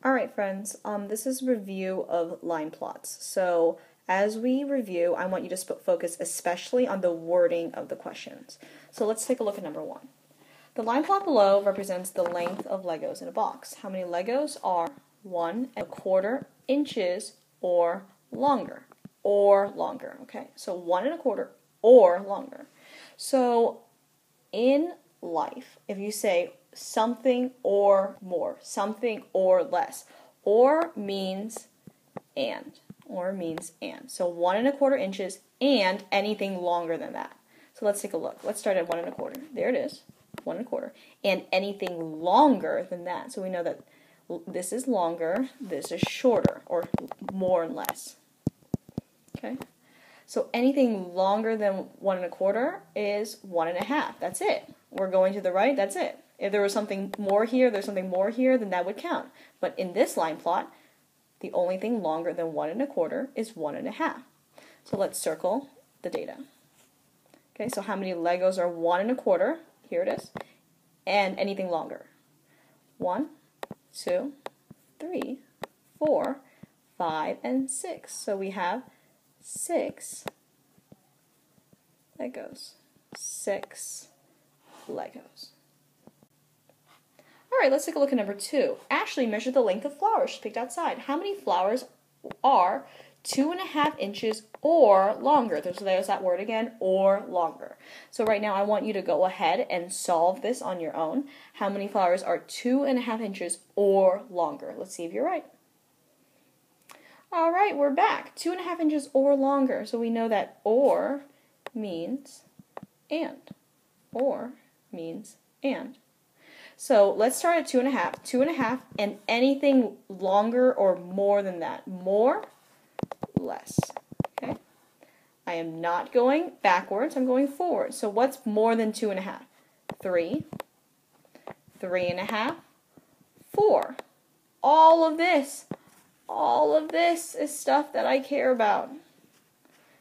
Alright friends, this is a review of line plots. So as we review, I want you to focus especially on the wording of the questions. So let's take a look at number 1. The line plot below represents the length of Legos in a box. How many Legos are 1¼ inches or longer? Or longer, okay? So 1¼ or longer. So in life, if you say something or more, something or less, or means and, So 1¼ inches and anything longer than that. So let's take a look. Let's start at 1¼ There it is, 1¼ and anything longer than that. So we know that this is longer, this is shorter, or more and less. Okay? So anything longer than 1¼ is 1½ That's it. We're going to the right, that's it. If there was something more here, there's something more here, then that would count. But in this line plot, the only thing longer than 1¼ is 1½ So let's circle the data. Okay, so how many Legos are 1¼ Here it is. And anything longer. 1, 2, 3, 4, 5, and 6. So we have 6 Legos. 6 Legos. Alright, let's take a look at number 2. Ashley measured the length of flowers she picked outside. How many flowers are 2½ inches or longer? So there's that word again, or longer. So right now I want you to go ahead and solve this on your own. How many flowers are 2½ inches or longer? Let's see if you're right. Alright, we're back. 2½ inches or longer. So we know that or means and. Or means and. So let's start at 2½. 2½ and anything longer or more than that. More, less. Okay? I am not going backwards, I'm going forward. So what's more than 2½? 3, 3½ 4. All of this is stuff that I care about.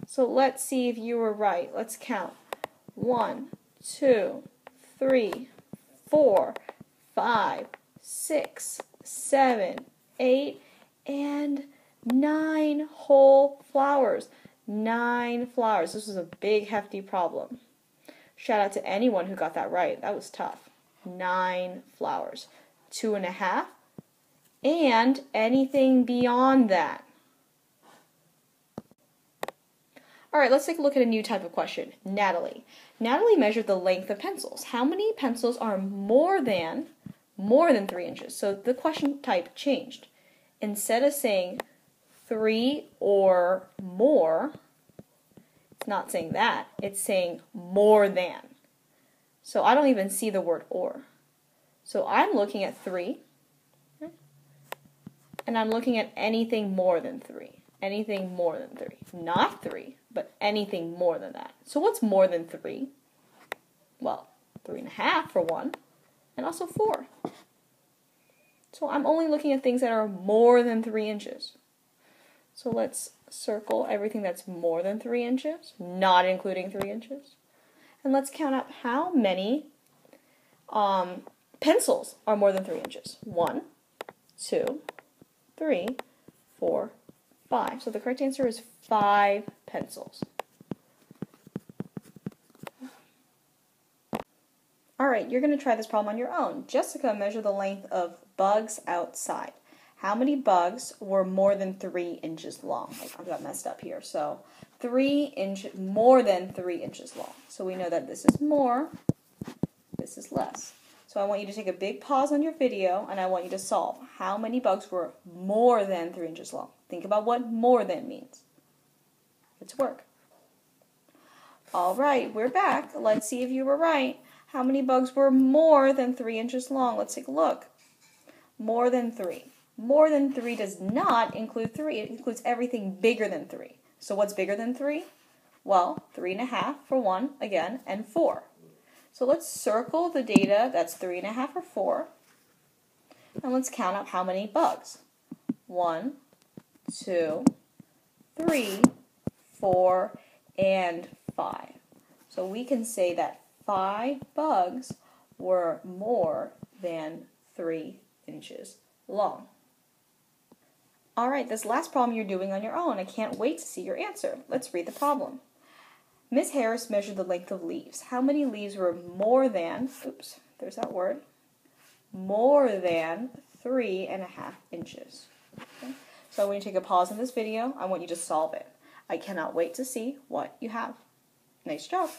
So let's see if you were right. Let's count. 1, 2, 3, 4, 5, 6, 7, 8, and 9 whole flowers. 9 flowers. This was a big, hefty problem. Shout out to anyone who got that right. That was tough. 9 flowers. 2½ and anything beyond that. Alright, let's take a look at a new type of question. Natalie. Natalie measured the length of pencils. How many pencils are more than 3 inches? So the question type changed. Instead of saying 3 or more, it's not saying that. It's saying more than. So I don't even see the word or. So I'm looking at 3, and I'm looking at anything more than 3. Anything more than 3. Not 3, but anything more than that. So what's more than 3? Well, 3½ for one, and also 4. So I'm only looking at things that are more than 3 inches. So let's circle everything that's more than 3 inches, not including 3 inches. And let's count up how many pencils are more than 3 inches. 1, 2, 3, 4, 5. So the correct answer is 5 pencils. Alright, you're going to try this problem on your own. Jessica measured the length of bugs outside. How many bugs were more than 3 inches long? I got messed up here. So more than 3 inches long. So we know that this is more, this is less. So I want you to take a big pause on your video and I want you to solve. How many bugs were more than 3 inches long? Think about what more than means. Let's work. Alright, we're back. Let's see if you were right. How many bugs were more than 3 inches long? Let's take a look. More than 3. More than 3 does not include 3. It includes everything bigger than 3. So what's bigger than 3? Well, 3½ for 1, again, and 4. So let's circle the data that's 3½ or 4. And let's count up how many bugs. 1, 2, 3, 4, and 5. So we can say that 5 bugs were more than 3 inches long. All right, this last problem you're doing on your own. I can't wait to see your answer. Let's read the problem. Miss Harris measured the length of leaves. How many leaves were more than, oops, there's that word, more than 3.5 inches? Okay. So I want you to take a pause in this video. I want you to solve it. I cannot wait to see what you have. Nice job.